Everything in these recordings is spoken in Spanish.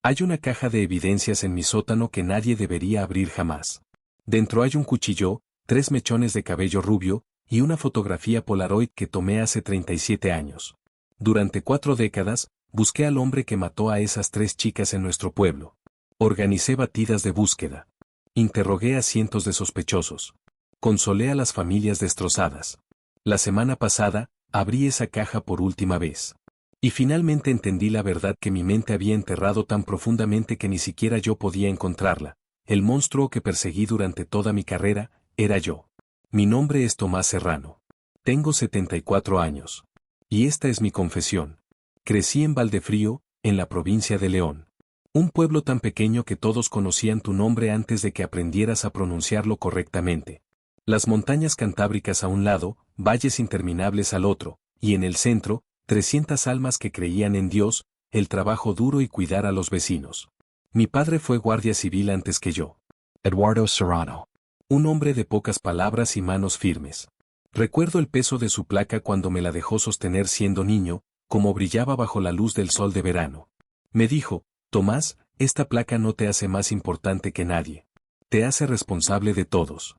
Hay una caja de evidencias en mi sótano que nadie debería abrir jamás. Dentro hay un cuchillo, 3 mechones de cabello rubio, y una fotografía Polaroid que tomé hace 37 años. Durante 4 décadas, busqué al hombre que mató a esas 3 chicas en nuestro pueblo. Organicé batidas de búsqueda. Interrogué a cientos de sospechosos. Consolé a las familias destrozadas. La semana pasada, abrí esa caja por última vez. Y finalmente entendí la verdad que mi mente había enterrado tan profundamente que ni siquiera yo podía encontrarla. El monstruo que perseguí durante toda mi carrera, era yo. Mi nombre es Tomás Serrano. Tengo 74 años. Y esta es mi confesión. Crecí en Valdefrío, en la provincia de León. Un pueblo tan pequeño que todos conocían tu nombre antes de que aprendieras a pronunciarlo correctamente. Las montañas cantábricas a un lado, valles interminables al otro, y en el centro, 300 almas que creían en Dios, el trabajo duro y cuidar a los vecinos. Mi padre fue guardia civil antes que yo. Eduardo Serrano. Un hombre de pocas palabras y manos firmes. Recuerdo el peso de su placa cuando me la dejó sostener siendo niño, como brillaba bajo la luz del sol de verano. Me dijo, Tomás, esta placa no te hace más importante que nadie. Te hace responsable de todos.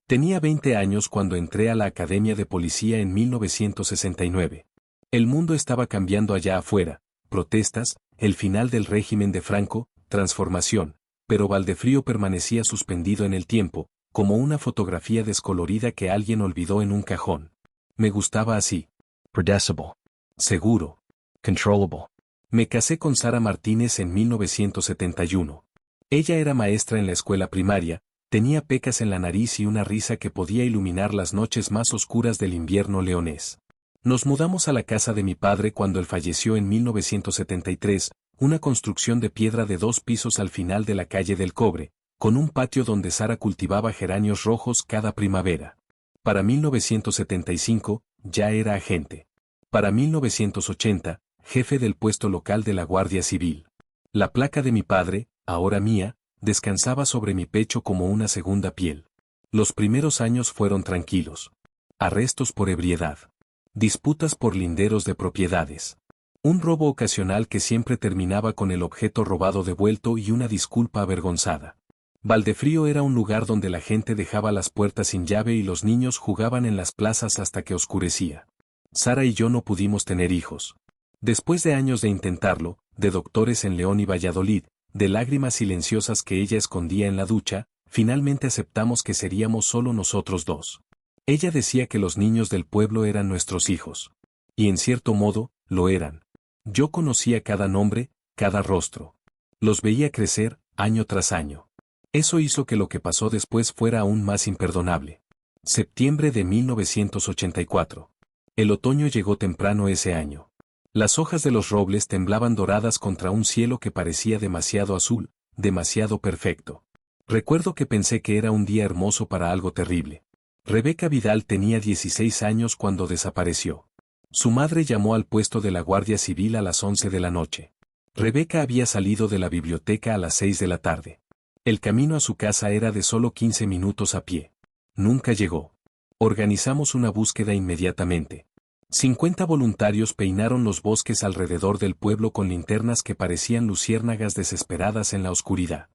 Tenía 20 años cuando entré a la Academia de Policía en 1969. El mundo estaba cambiando allá afuera, protestas, el final del régimen de Franco, transformación, pero Valdefrío permanecía suspendido en el tiempo, como una fotografía descolorida que alguien olvidó en un cajón. Me gustaba así. Predecible. Seguro. Controllable. Me casé con Sara Martínez en 1971. Ella era maestra en la escuela primaria, tenía pecas en la nariz y una risa que podía iluminar las noches más oscuras del invierno leonés. Nos mudamos a la casa de mi padre cuando él falleció en 1973, una construcción de piedra de 2 pisos al final de la calle del Cobre, con un patio donde Sara cultivaba geranios rojos cada primavera. Para 1975, ya era agente. Para 1980, jefe del puesto local de la Guardia Civil. La placa de mi padre, ahora mía, descansaba sobre mi pecho como una segunda piel. Los primeros años fueron tranquilos. Arrestos por ebriedad. Disputas por linderos de propiedades. Un robo ocasional que siempre terminaba con el objeto robado devuelto y una disculpa avergonzada. Valdefrío era un lugar donde la gente dejaba las puertas sin llave y los niños jugaban en las plazas hasta que oscurecía. Sara y yo no pudimos tener hijos. Después de años de intentarlo, de doctores en León y Valladolid, de lágrimas silenciosas que ella escondía en la ducha, finalmente aceptamos que seríamos solo nosotros dos. Ella decía que los niños del pueblo eran nuestros hijos. Y en cierto modo, lo eran. Yo conocía cada nombre, cada rostro. Los veía crecer, año tras año. Eso hizo que lo que pasó después fuera aún más imperdonable. Septiembre de 1984. El otoño llegó temprano ese año. Las hojas de los robles temblaban doradas contra un cielo que parecía demasiado azul, demasiado perfecto. Recuerdo que pensé que era un día hermoso para algo terrible. Rebeca Vidal tenía 16 años cuando desapareció. Su madre llamó al puesto de la Guardia Civil a las 11 de la noche. Rebeca había salido de la biblioteca a las 6 de la tarde. El camino a su casa era de solo 15 minutos a pie. Nunca llegó. Organizamos una búsqueda inmediatamente. 50 voluntarios peinaron los bosques alrededor del pueblo con linternas que parecían luciérnagas desesperadas en la oscuridad.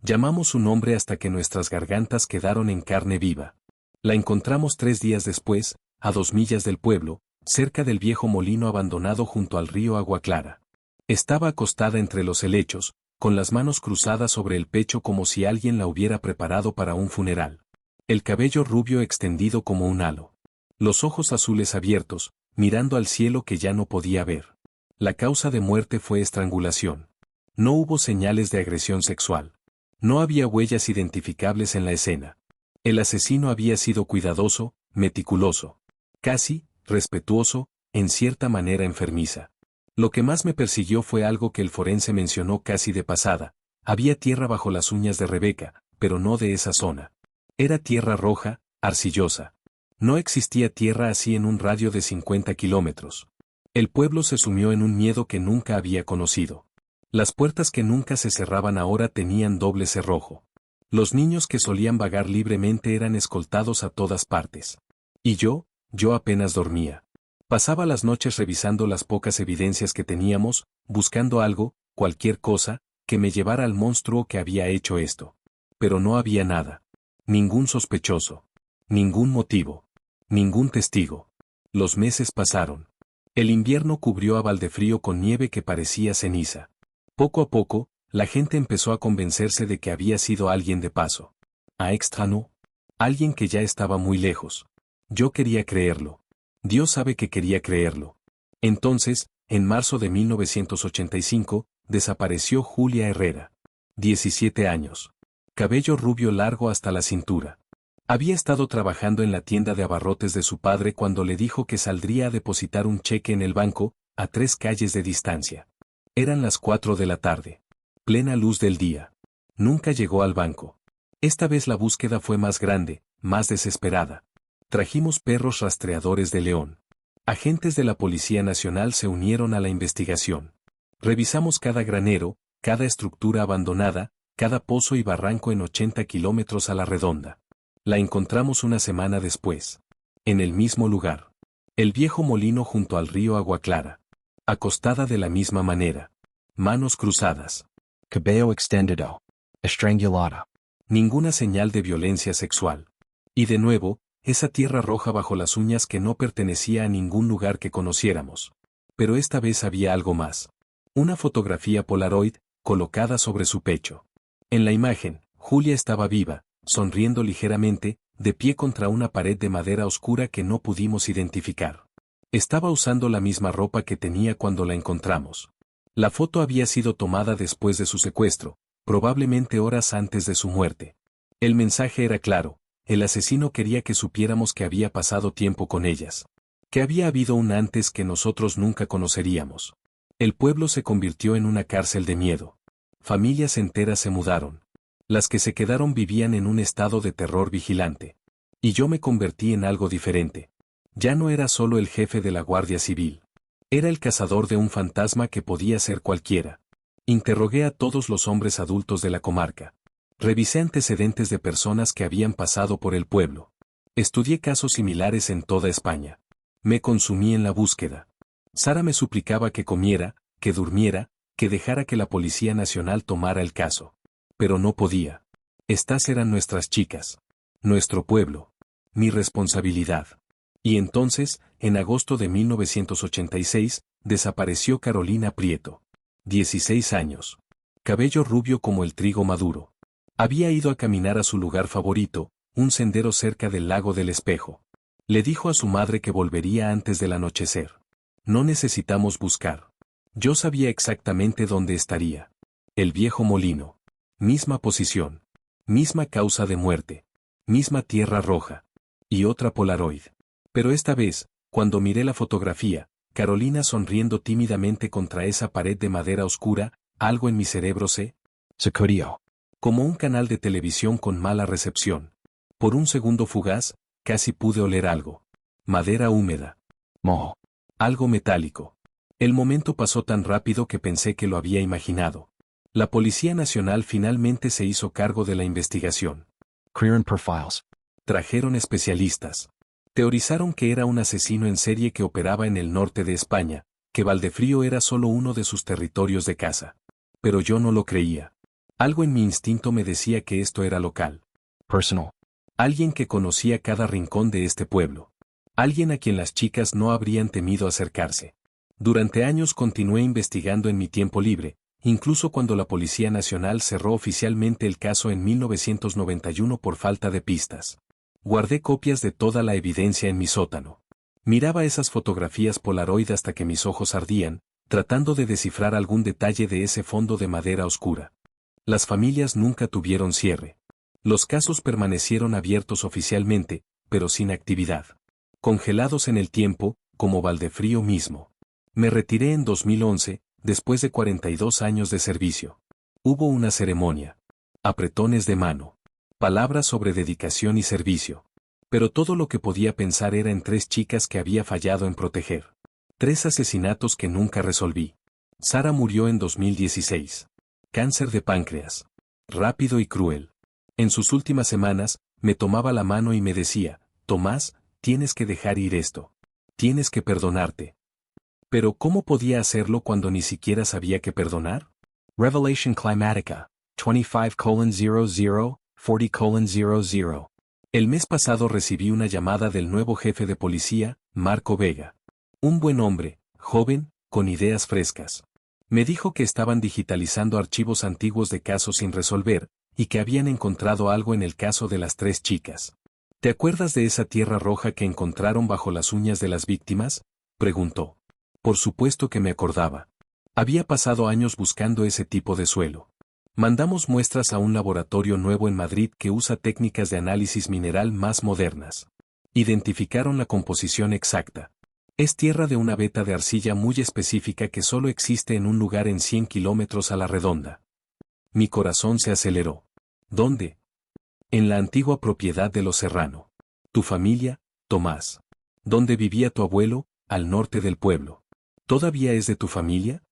Llamamos su nombre hasta que nuestras gargantas quedaron en carne viva. La encontramos 3 días después, a 2 millas del pueblo, cerca del viejo molino abandonado junto al río Agua Clara. Estaba acostada entre los helechos, con las manos cruzadas sobre el pecho como si alguien la hubiera preparado para un funeral. El cabello rubio extendido como un halo. Los ojos azules abiertos, mirando al cielo que ya no podía ver. La causa de muerte fue estrangulación. No hubo señales de agresión sexual. No había huellas identificables en la escena. El asesino había sido cuidadoso, meticuloso. Casi, respetuoso, en cierta manera enfermiza. Lo que más me persiguió fue algo que el forense mencionó casi de pasada. Había tierra bajo las uñas de Rebeca, pero no de esa zona. Era tierra roja, arcillosa. No existía tierra así en un radio de 50 kilómetros. El pueblo se sumió en un miedo que nunca había conocido. Las puertas que nunca se cerraban ahora tenían doble cerrojo. Los niños que solían vagar libremente eran escoltados a todas partes. Y yo apenas dormía. Pasaba las noches revisando las pocas evidencias que teníamos, buscando algo, cualquier cosa, que me llevara al monstruo que había hecho esto. Pero no había nada. Ningún sospechoso. Ningún motivo. Ningún testigo. Los meses pasaron. El invierno cubrió a Valdefrío con nieve que parecía ceniza. Poco a poco, la gente empezó a convencerse de que había sido alguien de paso. A extraño. Alguien que ya estaba muy lejos. Yo quería creerlo. Dios sabe que quería creerlo. Entonces, en marzo de 1985, desapareció Julia Herrera. 17 años. Cabello rubio largo hasta la cintura. Había estado trabajando en la tienda de abarrotes de su padre cuando le dijo que saldría a depositar un cheque en el banco, a 3 calles de distancia. Eran las 4 de la tarde. Plena luz del día. Nunca llegó al banco. Esta vez la búsqueda fue más grande, más desesperada. Trajimos perros rastreadores de León. Agentes de la Policía Nacional se unieron a la investigación. Revisamos cada granero, cada estructura abandonada, cada pozo y barranco en 80 kilómetros a la redonda. La encontramos una semana después. En el mismo lugar. El viejo molino junto al río Agua Clara. Acostada de la misma manera. Manos cruzadas. Cabello extendido. Estrangulada. Ninguna señal de violencia sexual. Y de nuevo, esa tierra roja bajo las uñas que no pertenecía a ningún lugar que conociéramos. Pero esta vez había algo más. Una fotografía Polaroid, colocada sobre su pecho. En la imagen, Julia estaba viva, sonriendo ligeramente, de pie contra una pared de madera oscura que no pudimos identificar. Estaba usando la misma ropa que tenía cuando la encontramos. La foto había sido tomada después de su secuestro, probablemente horas antes de su muerte. El mensaje era claro. El asesino quería que supiéramos que había pasado tiempo con ellas. Que había habido un antes que nosotros nunca conoceríamos. El pueblo se convirtió en una cárcel de miedo. Familias enteras se mudaron. Las que se quedaron vivían en un estado de terror vigilante. Y yo me convertí en algo diferente. Ya no era solo el jefe de la Guardia Civil. Era el cazador de un fantasma que podía ser cualquiera. Interrogué a todos los hombres adultos de la comarca. Revisé antecedentes de personas que habían pasado por el pueblo. Estudié casos similares en toda España. Me consumí en la búsqueda. Sara me suplicaba que comiera, que durmiera, que dejara que la Policía Nacional tomara el caso. Pero no podía. Estas eran nuestras chicas. Nuestro pueblo. Mi responsabilidad. Y entonces, en agosto de 1986, desapareció Carolina Prieto. 16 años. Cabello rubio como el trigo maduro. Había ido a caminar a su lugar favorito, un sendero cerca del lago del Espejo. Le dijo a su madre que volvería antes del anochecer. No necesitamos buscar. Yo sabía exactamente dónde estaría. El viejo molino. Misma posición. Misma causa de muerte. Misma tierra roja. Y otra Polaroid. Pero esta vez, cuando miré la fotografía, Carolina sonriendo tímidamente contra esa pared de madera oscura, algo en mi cerebro se sacudió. Como un canal de televisión con mala recepción. Por un segundo fugaz, casi pude oler algo. Madera húmeda. Moho. Algo metálico. El momento pasó tan rápido que pensé que lo había imaginado. La Policía Nacional finalmente se hizo cargo de la investigación. Clearing profiles. Trajeron especialistas. Teorizaron que era un asesino en serie que operaba en el norte de España, que Valdefrío era solo uno de sus territorios de caza. Pero yo no lo creía. Algo en mi instinto me decía que esto era local. Personal. Alguien que conocía cada rincón de este pueblo. Alguien a quien las chicas no habrían temido acercarse. Durante años continué investigando en mi tiempo libre, incluso cuando la Policía Nacional cerró oficialmente el caso en 1991 por falta de pistas. Guardé copias de toda la evidencia en mi sótano. Miraba esas fotografías Polaroid hasta que mis ojos ardían, tratando de descifrar algún detalle de ese fondo de madera oscura. Las familias nunca tuvieron cierre. Los casos permanecieron abiertos oficialmente, pero sin actividad. Congelados en el tiempo, como Valdefrío mismo. Me retiré en 2011, después de 42 años de servicio. Hubo una ceremonia. Apretones de mano. Palabras sobre dedicación y servicio. Pero todo lo que podía pensar era en 3 chicas que había fallado en proteger. 3 asesinatos que nunca resolví. Sara murió en 2016. Cáncer de páncreas. Rápido y cruel. En sus últimas semanas, me tomaba la mano y me decía, Tomás, tienes que dejar ir esto. Tienes que perdonarte. Pero ¿cómo podía hacerlo cuando ni siquiera sabía qué perdonar? Revelation Climatica, 25:00, 40:00. El mes pasado recibí una llamada del nuevo jefe de policía, Marco Vega. Un buen hombre, joven, con ideas frescas. Me dijo que estaban digitalizando archivos antiguos de casos sin resolver, y que habían encontrado algo en el caso de las 3 chicas. ¿Te acuerdas de esa tierra roja que encontraron bajo las uñas de las víctimas?, preguntó. Por supuesto que me acordaba. Había pasado años buscando ese tipo de suelo. Mandamos muestras a un laboratorio nuevo en Madrid que usa técnicas de análisis mineral más modernas. Identificaron la composición exacta. Es tierra de una veta de arcilla muy específica que solo existe en un lugar en 100 kilómetros a la redonda. Mi corazón se aceleró. ¿Dónde? En la antigua propiedad de los Serrano. Tu familia, Tomás. ¿Dónde vivía tu abuelo? Al norte del pueblo. ¿Todavía es de tu familia?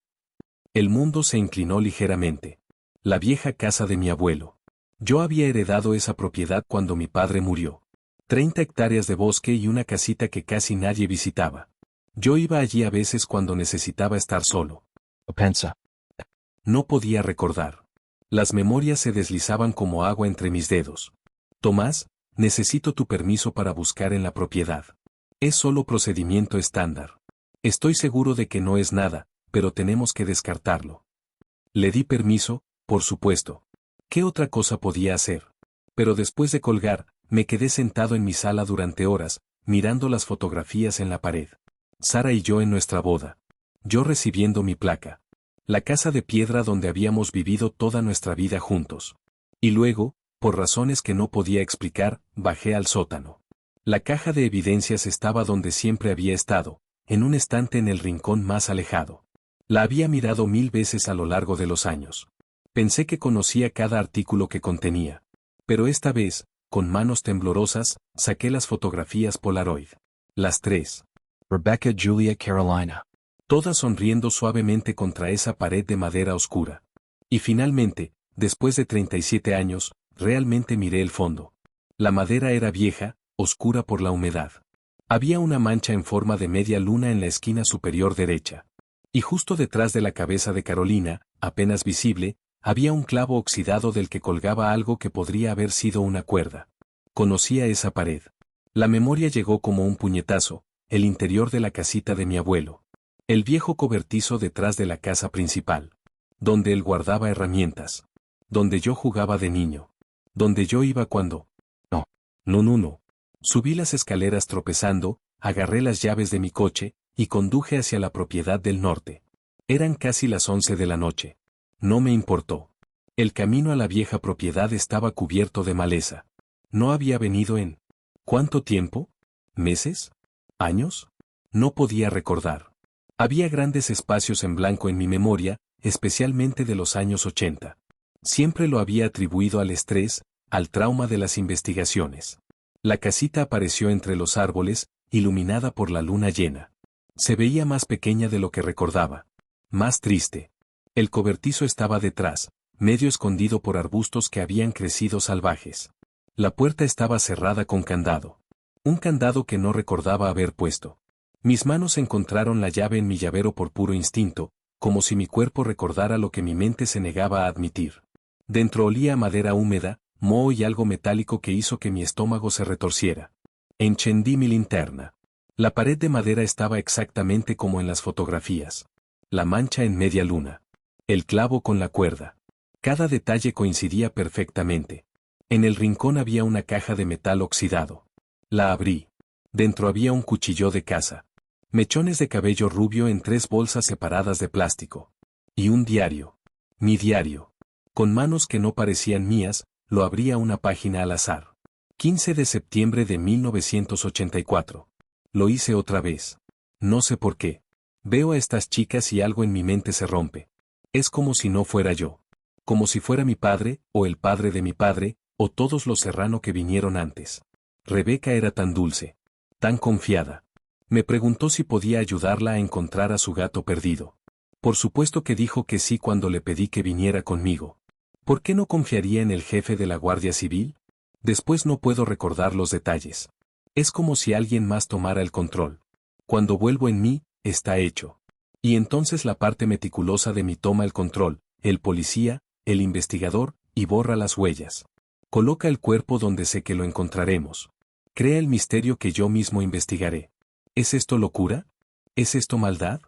El mundo se inclinó ligeramente. La vieja casa de mi abuelo. Yo había heredado esa propiedad cuando mi padre murió. 30 hectáreas de bosque y una casita que casi nadie visitaba. Yo iba allí a veces cuando necesitaba estar solo. Opensa. No podía recordar. Las memorias se deslizaban como agua entre mis dedos. Tomás, necesito tu permiso para buscar en la propiedad. Es solo procedimiento estándar. Estoy seguro de que no es nada, pero tenemos que descartarlo. Le di permiso, por supuesto. ¿Qué otra cosa podía hacer? Pero después de colgar, me quedé sentado en mi sala durante horas, mirando las fotografías en la pared. Sara y yo en nuestra boda. Yo recibiendo mi placa. La casa de piedra donde habíamos vivido toda nuestra vida juntos. Y luego, por razones que no podía explicar, bajé al sótano. La caja de evidencias estaba donde siempre había estado, en un estante en el rincón más alejado. La había mirado 1000 veces a lo largo de los años. Pensé que conocía cada artículo que contenía. Pero esta vez, con manos temblorosas, saqué las fotografías Polaroid. Las 3. Rebecca Julia Carolina. Todas sonriendo suavemente contra esa pared de madera oscura. Y finalmente, después de 37 años, realmente miré el fondo. La madera era vieja, oscura por la humedad. Había una mancha en forma de media luna en la esquina superior derecha. Y justo detrás de la cabeza de Carolina, apenas visible, había un clavo oxidado del que colgaba algo que podría haber sido una cuerda. Conocía esa pared. La memoria llegó como un puñetazo, el interior de la casita de mi abuelo. El viejo cobertizo detrás de la casa principal. Donde él guardaba herramientas. Donde yo jugaba de niño. Donde yo iba cuando... No. Subí las escaleras tropezando, agarré las llaves de mi coche, y conduje hacia la propiedad del norte. Eran casi las 11 de la noche. No me importó. El camino a la vieja propiedad estaba cubierto de maleza. No había venido en... ¿Cuánto tiempo? ¿Meses? ¿Años? No podía recordar. Había grandes espacios en blanco en mi memoria, especialmente de los años 80. Siempre lo había atribuido al estrés, al trauma de las investigaciones. La casita apareció entre los árboles, iluminada por la luna llena. Se veía más pequeña de lo que recordaba. Más triste. El cobertizo estaba detrás, medio escondido por arbustos que habían crecido salvajes. La puerta estaba cerrada con candado. Un candado que no recordaba haber puesto. Mis manos encontraron la llave en mi llavero por puro instinto, como si mi cuerpo recordara lo que mi mente se negaba a admitir. Dentro olía a madera húmeda, moho y algo metálico que hizo que mi estómago se retorciera. Encendí mi linterna. La pared de madera estaba exactamente como en las fotografías. La mancha en media luna. El clavo con la cuerda. Cada detalle coincidía perfectamente. En el rincón había una caja de metal oxidado. La abrí. Dentro había un cuchillo de caza. Mechones de cabello rubio en 3 bolsas separadas de plástico. Y un diario. Mi diario. Con manos que no parecían mías, lo abría una página al azar. 15 de septiembre de 1984. Lo hice otra vez. No sé por qué. Veo a estas chicas y algo en mi mente se rompe. Es como si no fuera yo. Como si fuera mi padre, o el padre de mi padre, o todos los Serrano que vinieron antes. Rebeca era tan dulce. Tan confiada. Me preguntó si podía ayudarla a encontrar a su gato perdido. Por supuesto que dijo que sí cuando le pedí que viniera conmigo. ¿Por qué no confiaría en el jefe de la Guardia Civil? Después no puedo recordar los detalles. Es como si alguien más tomara el control. Cuando vuelvo en mí, está hecho. Y entonces la parte meticulosa de mí toma el control, el policía, el investigador, y borra las huellas. Coloca el cuerpo donde sé que lo encontraremos. Crea el misterio que yo mismo investigaré. ¿Es esto locura? ¿Es esto maldad?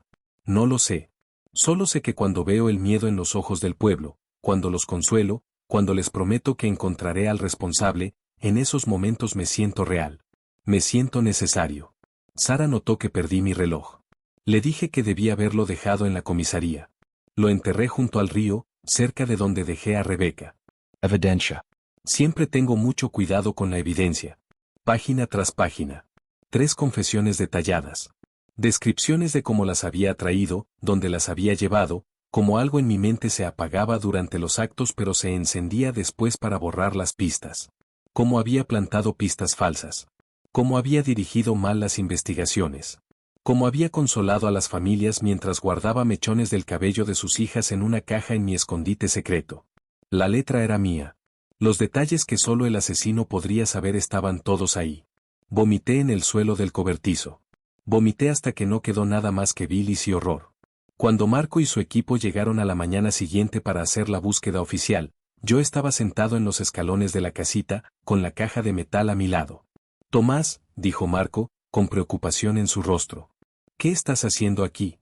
No lo sé. Solo sé que cuando veo el miedo en los ojos del pueblo, cuando los consuelo, cuando les prometo que encontraré al responsable, en esos momentos me siento real. Me siento necesario. Sara notó que perdí mi reloj. Le dije que debía haberlo dejado en la comisaría. Lo enterré junto al río, cerca de donde dejé a Rebeca. Evidencia. Siempre tengo mucho cuidado con la evidencia. Página tras página. 3 confesiones detalladas. Descripciones de cómo las había traído, dónde las había llevado, como algo en mi mente se apagaba durante los actos pero se encendía después para borrar las pistas. Cómo había plantado pistas falsas. Cómo había dirigido mal las investigaciones. Cómo había consolado a las familias mientras guardaba mechones del cabello de sus hijas en una caja en mi escondite secreto. La letra era mía. Los detalles que solo el asesino podría saber estaban todos ahí. Vomité en el suelo del cobertizo. Vomité hasta que no quedó nada más que bilis y horror. Cuando Marco y su equipo llegaron a la mañana siguiente para hacer la búsqueda oficial, yo estaba sentado en los escalones de la casita, con la caja de metal a mi lado. Tomás, dijo Marco, con preocupación en su rostro. ¿Qué estás haciendo aquí?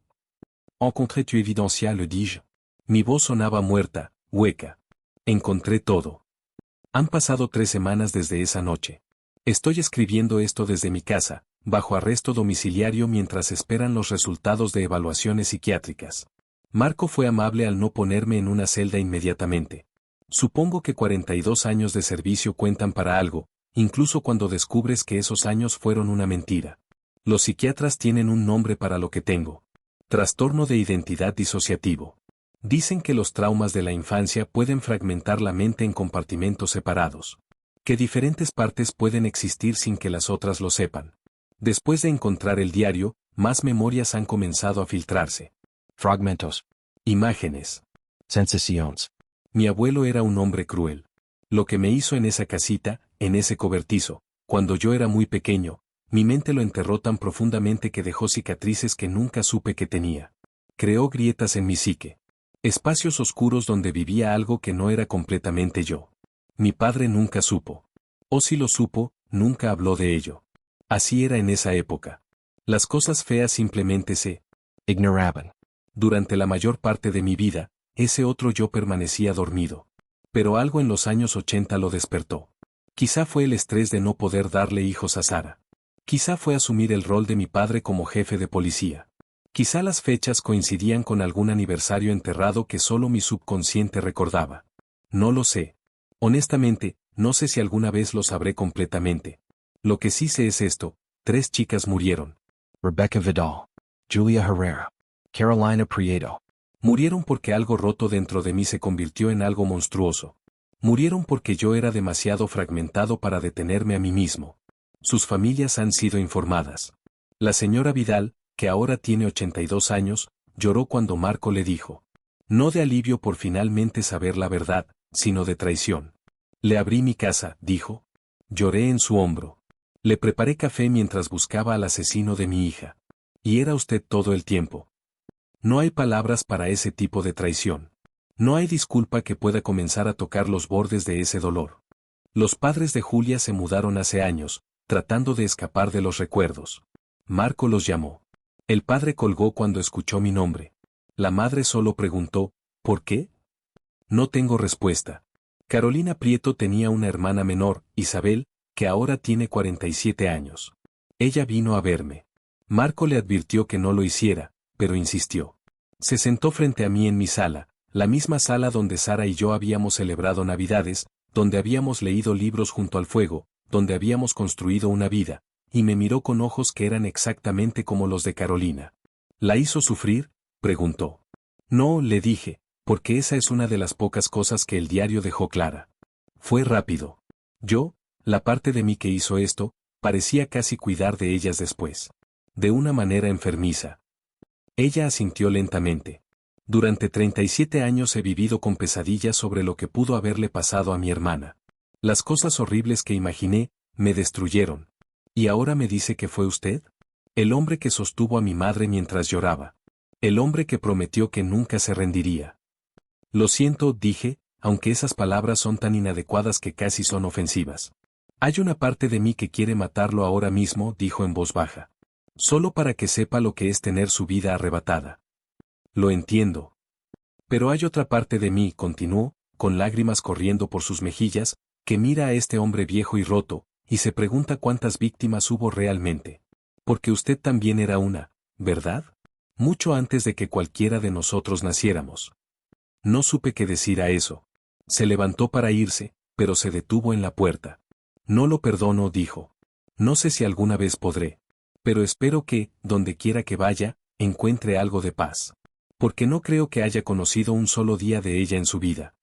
Encontré tu evidencia, le dije. Mi voz sonaba muerta, hueca. Encontré todo. Han pasado 3 semanas desde esa noche. Estoy escribiendo esto desde mi casa, bajo arresto domiciliario mientras esperan los resultados de evaluaciones psiquiátricas. Marco fue amable al no ponerme en una celda inmediatamente. Supongo que 42 años de servicio cuentan para algo, incluso cuando descubres que esos años fueron una mentira. Los psiquiatras tienen un nombre para lo que tengo. Trastorno de identidad disociativo. Dicen que los traumas de la infancia pueden fragmentar la mente en compartimentos separados. Que diferentes partes pueden existir sin que las otras lo sepan. Después de encontrar el diario, más memorias han comenzado a filtrarse. Fragmentos. Imágenes. Sensaciones. Mi abuelo era un hombre cruel. Lo que me hizo en esa casita, en ese cobertizo, cuando yo era muy pequeño, mi mente lo enterró tan profundamente que dejó cicatrices que nunca supe que tenía. Creó grietas en mi psique. Espacios oscuros donde vivía algo que no era completamente yo. Mi padre nunca supo. O si lo supo, nunca habló de ello. Así era en esa época. Las cosas feas simplemente se ignoraban. Durante la mayor parte de mi vida, ese otro yo permanecía dormido. Pero algo en los años 80 lo despertó. Quizá fue el estrés de no poder darle hijos a Sara. Quizá fue asumir el rol de mi padre como jefe de policía. Quizá las fechas coincidían con algún aniversario enterrado que solo mi subconsciente recordaba. No lo sé. Honestamente, no sé si alguna vez lo sabré completamente. Lo que sí sé es esto: 3 chicas murieron. Rebecca Vidal. Julia Herrera. Carolina Prieto. Murieron porque algo roto dentro de mí se convirtió en algo monstruoso. Murieron porque yo era demasiado fragmentado para detenerme a mí mismo. Sus familias han sido informadas. La señora Vidal, que ahora tiene 82 años, lloró cuando Marco le dijo. No de alivio por finalmente saber la verdad, sino de traición. Le abrí mi casa, dijo. Lloré en su hombro. Le preparé café mientras buscaba al asesino de mi hija. Y era usted todo el tiempo. No hay palabras para ese tipo de traición. No hay disculpa que pueda comenzar a tocar los bordes de ese dolor. Los padres de Julia se mudaron hace años, tratando de escapar de los recuerdos. Marco los llamó. El padre colgó cuando escuchó mi nombre. La madre solo preguntó, ¿por qué? No tengo respuesta. Carolina Prieto tenía una hermana menor, Isabel, que ahora tiene 47 años. Ella vino a verme. Marco le advirtió que no lo hiciera, pero insistió. Se sentó frente a mí en mi sala, la misma sala donde Sara y yo habíamos celebrado Navidades, donde habíamos leído libros junto al fuego, donde habíamos construido una vida, y me miró con ojos que eran exactamente como los de Carolina. ¿La hizo sufrir?, preguntó. No, le dije, porque esa es una de las pocas cosas que el diario dejó clara. Fue rápido. Yo, la parte de mí que hizo esto, parecía casi cuidar de ellas después. De una manera enfermiza. Ella asintió lentamente. Durante 37 años he vivido con pesadillas sobre lo que pudo haberle pasado a mi hermana. Las cosas horribles que imaginé, me destruyeron. ¿Y ahora me dice que fue usted? El hombre que sostuvo a mi madre mientras lloraba. El hombre que prometió que nunca se rendiría. Lo siento, dije, aunque esas palabras son tan inadecuadas que casi son ofensivas. Hay una parte de mí que quiere matarlo ahora mismo, dijo en voz baja. Solo para que sepa lo que es tener su vida arrebatada. Lo entiendo. Pero hay otra parte de mí, continuó, con lágrimas corriendo por sus mejillas, que mira a este hombre viejo y roto, y se pregunta cuántas víctimas hubo realmente. Porque usted también era una, ¿verdad? Mucho antes de que cualquiera de nosotros naciéramos. No supe qué decir a eso. Se levantó para irse, pero se detuvo en la puerta. No lo perdono, dijo. No sé si alguna vez podré. Pero espero que, donde quiera que vaya, encuentre algo de paz. Porque no creo que haya conocido un solo día de ella en su vida.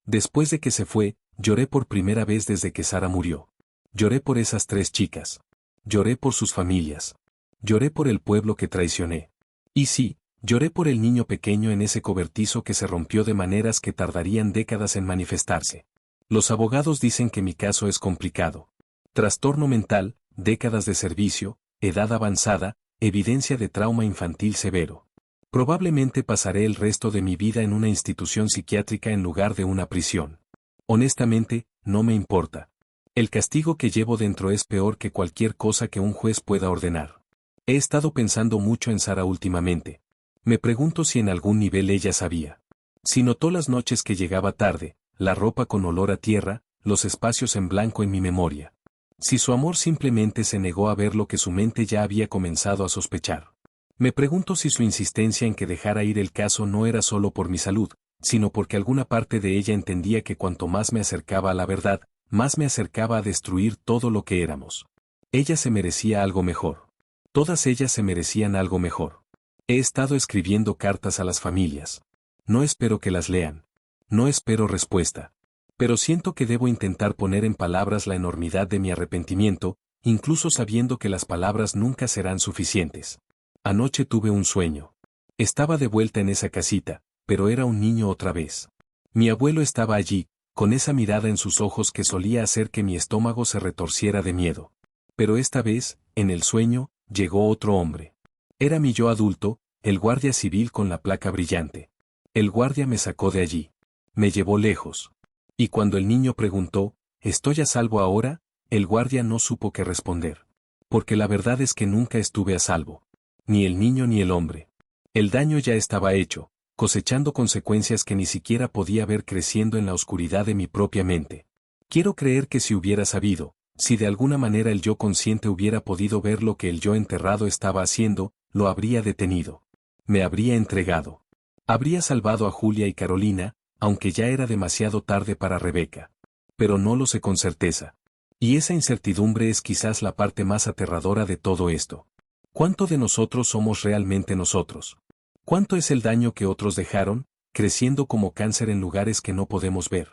Después de que se fue, lloré por primera vez desde que Sara murió. Lloré por esas 3 chicas. Lloré por sus familias. Lloré por el pueblo que traicioné. Y sí, lloré por el niño pequeño en ese cobertizo que se rompió de maneras que tardarían décadas en manifestarse. Los abogados dicen que mi caso es complicado. Trastorno mental, décadas de servicio, edad avanzada, evidencia de trauma infantil severo. Probablemente pasaré el resto de mi vida en una institución psiquiátrica en lugar de una prisión. Honestamente, no me importa. El castigo que llevo dentro es peor que cualquier cosa que un juez pueda ordenar. He estado pensando mucho en Sara últimamente. Me pregunto si en algún nivel ella sabía. Si notó las noches que llegaba tarde, la ropa con olor a tierra, los espacios en blanco en mi memoria. Si su amor simplemente se negó a ver lo que su mente ya había comenzado a sospechar. Me pregunto si su insistencia en que dejara ir el caso no era solo por mi salud, sino porque alguna parte de ella entendía que cuanto más me acercaba a la verdad, más me acercaba a destruir todo lo que éramos. Ella se merecía algo mejor. Todas ellas se merecían algo mejor. He estado escribiendo cartas a las familias. No espero que las lean. No espero respuesta. Pero siento que debo intentar poner en palabras la enormidad de mi arrepentimiento, incluso sabiendo que las palabras nunca serán suficientes. Anoche tuve un sueño. Estaba de vuelta en esa casita, pero era un niño otra vez. Mi abuelo estaba allí, con esa mirada en sus ojos que solía hacer que mi estómago se retorciera de miedo. Pero esta vez, en el sueño, llegó otro hombre. Era mi yo adulto, el guardia civil con la placa brillante. El guardia me sacó de allí. Me llevó lejos. Y cuando el niño preguntó, ¿estoy a salvo ahora?, el guardia no supo qué responder. Porque la verdad es que nunca estuve a salvo. Ni el niño ni el hombre. El daño ya estaba hecho, cosechando consecuencias que ni siquiera podía ver creciendo en la oscuridad de mi propia mente. Quiero creer que si hubiera sabido, si de alguna manera el yo consciente hubiera podido ver lo que el yo enterrado estaba haciendo, lo habría detenido. Me habría entregado. Habría salvado a Julia y Carolina, aunque ya era demasiado tarde para Rebeca. Pero no lo sé con certeza. Y esa incertidumbre es quizás la parte más aterradora de todo esto. ¿Cuánto de nosotros somos realmente nosotros? ¿Cuánto es el daño que otros dejaron, creciendo como cáncer en lugares que no podemos ver?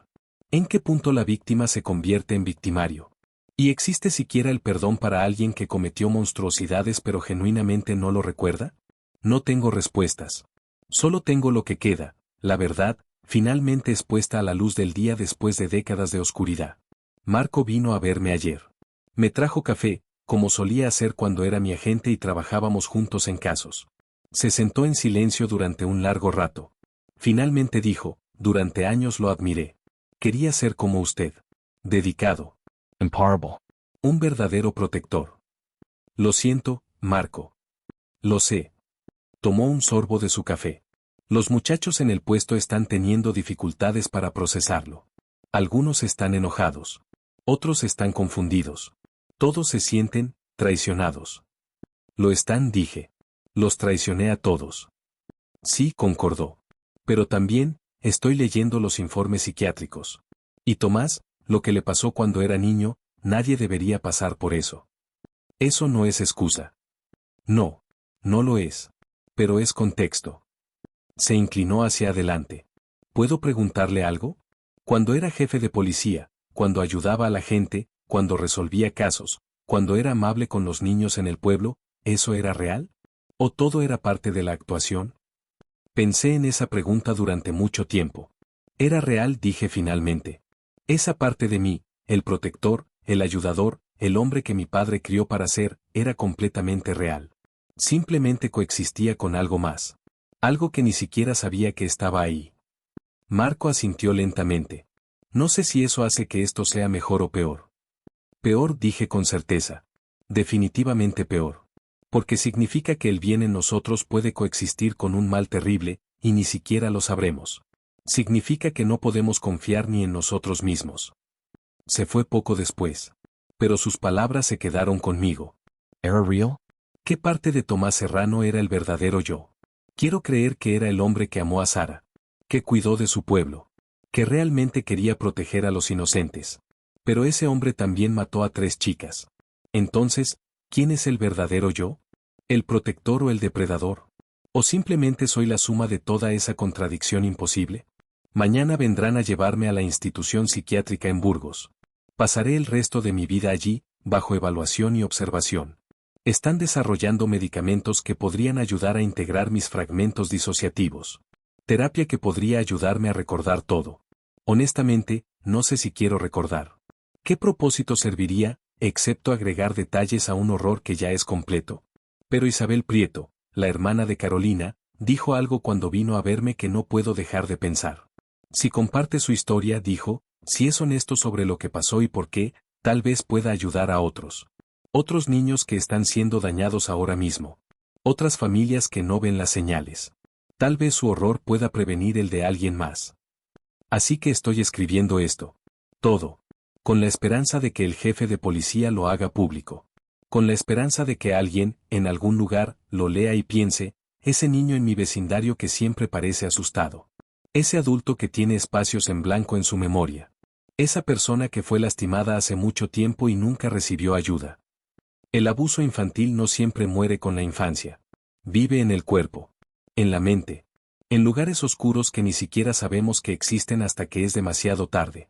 ¿En qué punto la víctima se convierte en victimario? ¿Y existe siquiera el perdón para alguien que cometió monstruosidades pero genuinamente no lo recuerda? No tengo respuestas. Solo tengo lo que queda, la verdad, finalmente expuesta a la luz del día después de décadas de oscuridad. Marco vino a verme ayer. Me trajo café, como solía hacer cuando era mi agente y trabajábamos juntos en casos. Se sentó en silencio durante un largo rato. Finalmente dijo, durante años lo admiré. Quería ser como usted. Dedicado. Imparable. Un verdadero protector. Lo siento, Marco. Lo sé. Tomó un sorbo de su café. Los muchachos en el puesto están teniendo dificultades para procesarlo. Algunos están enojados. Otros están confundidos. Todos se sienten traicionados. Lo están, dije. Los traicioné a todos. Sí, concordó. Pero también, estoy leyendo los informes psiquiátricos. Y Tomás, lo que le pasó cuando era niño, nadie debería pasar por eso. Eso no es excusa. No, no lo es. Pero es contexto. Se inclinó hacia adelante. ¿Puedo preguntarle algo? Cuando era jefe de policía, cuando ayudaba a la gente, cuando resolvía casos, cuando era amable con los niños en el pueblo, ¿eso era real? ¿O todo era parte de la actuación? Pensé en esa pregunta durante mucho tiempo. Era real, dije finalmente. Esa parte de mí, el protector, el ayudador, el hombre que mi padre crió para ser, era completamente real. Simplemente coexistía con algo más. Algo que ni siquiera sabía que estaba ahí. Marco asintió lentamente. No sé si eso hace que esto sea mejor o peor. Peor, dije con certeza. Definitivamente peor. Porque significa que el bien en nosotros puede coexistir con un mal terrible, y ni siquiera lo sabremos. Significa que no podemos confiar ni en nosotros mismos. Se fue poco después. Pero sus palabras se quedaron conmigo. Era real? ¿Qué parte de Tomás Serrano era el verdadero yo? Quiero creer que era el hombre que amó a Sara. Que cuidó de su pueblo. Que realmente quería proteger a los inocentes. Pero ese hombre también mató a 3 chicas. Entonces, ¿quién es el verdadero yo? ¿El protector o el depredador? ¿O simplemente soy la suma de toda esa contradicción imposible? Mañana vendrán a llevarme a la institución psiquiátrica en Burgos. Pasaré el resto de mi vida allí, bajo evaluación y observación. Están desarrollando medicamentos que podrían ayudar a integrar mis fragmentos disociativos. Terapia que podría ayudarme a recordar todo. Honestamente, no sé si quiero recordar. ¿Qué propósito serviría, excepto agregar detalles a un horror que ya es completo? Pero Isabel Prieto, la hermana de Carolina, dijo algo cuando vino a verme que no puedo dejar de pensar. Si comparte su historia, dijo, si es honesto sobre lo que pasó y por qué, tal vez pueda ayudar a otros. Otros niños que están siendo dañados ahora mismo. Otras familias que no ven las señales. Tal vez su horror pueda prevenir el de alguien más. Así que estoy escribiendo esto. Todo. Con la esperanza de que el jefe de policía lo haga público. Con la esperanza de que alguien, en algún lugar, lo lea y piense, ese niño en mi vecindario que siempre parece asustado. Ese adulto que tiene espacios en blanco en su memoria. Esa persona que fue lastimada hace mucho tiempo y nunca recibió ayuda. El abuso infantil no siempre muere con la infancia. Vive en el cuerpo. En la mente. En lugares oscuros que ni siquiera sabemos que existen hasta que es demasiado tarde.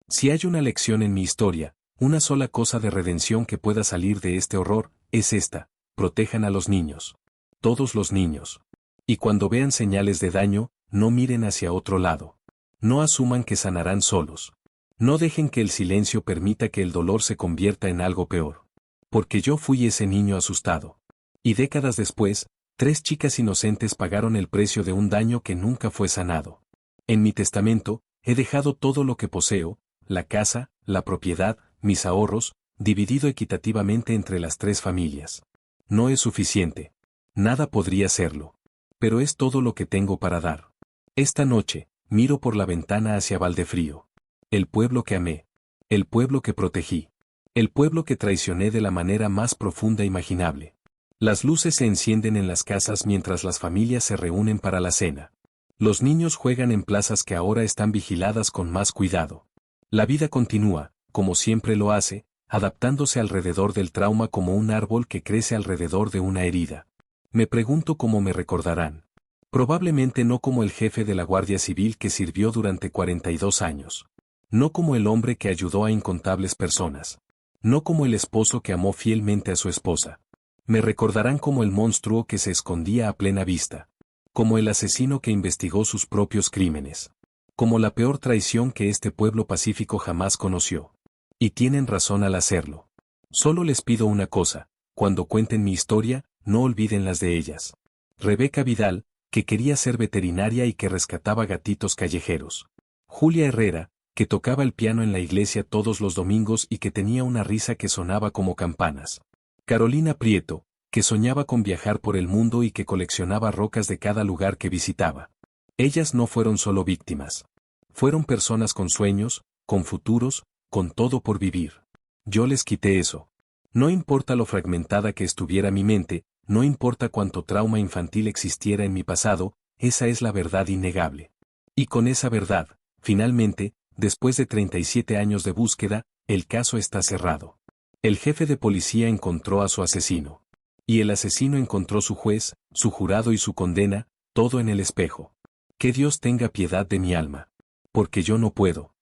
Si hay una lección en mi historia, una sola cosa de redención que pueda salir de este horror, es esta: protejan a los niños. Todos los niños. Y cuando vean señales de daño, no miren hacia otro lado. No asuman que sanarán solos. No dejen que el silencio permita que el dolor se convierta en algo peor. Porque yo fui ese niño asustado. Y décadas después, 3 chicas inocentes pagaron el precio de un daño que nunca fue sanado. En mi testamento, he dejado todo lo que poseo, la casa, la propiedad, mis ahorros, dividido equitativamente entre las 3 familias. No es suficiente. Nada podría serlo. Pero es todo lo que tengo para dar. Esta noche, miro por la ventana hacia Valdefrío. El pueblo que amé. El pueblo que protegí. El pueblo que traicioné de la manera más profunda imaginable. Las luces se encienden en las casas mientras las familias se reúnen para la cena. Los niños juegan en plazas que ahora están vigiladas con más cuidado. La vida continúa, como siempre lo hace, adaptándose alrededor del trauma como un árbol que crece alrededor de una herida. Me pregunto cómo me recordarán. Probablemente no como el jefe de la Guardia Civil que sirvió durante 42 años. No como el hombre que ayudó a incontables personas. No como el esposo que amó fielmente a su esposa. Me recordarán como el monstruo que se escondía a plena vista. Como el asesino que investigó sus propios crímenes. Como la peor traición que este pueblo pacífico jamás conoció. Y tienen razón al hacerlo. Solo les pido una cosa: cuando cuenten mi historia, no olviden las de ellas. Rebeca Vidal, que quería ser veterinaria y que rescataba gatitos callejeros. Julia Herrera, que tocaba el piano en la iglesia todos los domingos y que tenía una risa que sonaba como campanas. Carolina Prieto, que soñaba con viajar por el mundo y que coleccionaba rocas de cada lugar que visitaba. Ellas no fueron solo víctimas. Fueron personas con sueños, con futuros, con todo por vivir. Yo les quité eso. No importa lo fragmentada que estuviera mi mente, no importa cuánto trauma infantil existiera en mi pasado, esa es la verdad innegable. Y con esa verdad, finalmente, después de 37 años de búsqueda, el caso está cerrado. El jefe de policía encontró a su asesino. Y el asesino encontró su juez, su jurado y su condena, todo en el espejo. Que Dios tenga piedad de mi alma. Porque yo no puedo.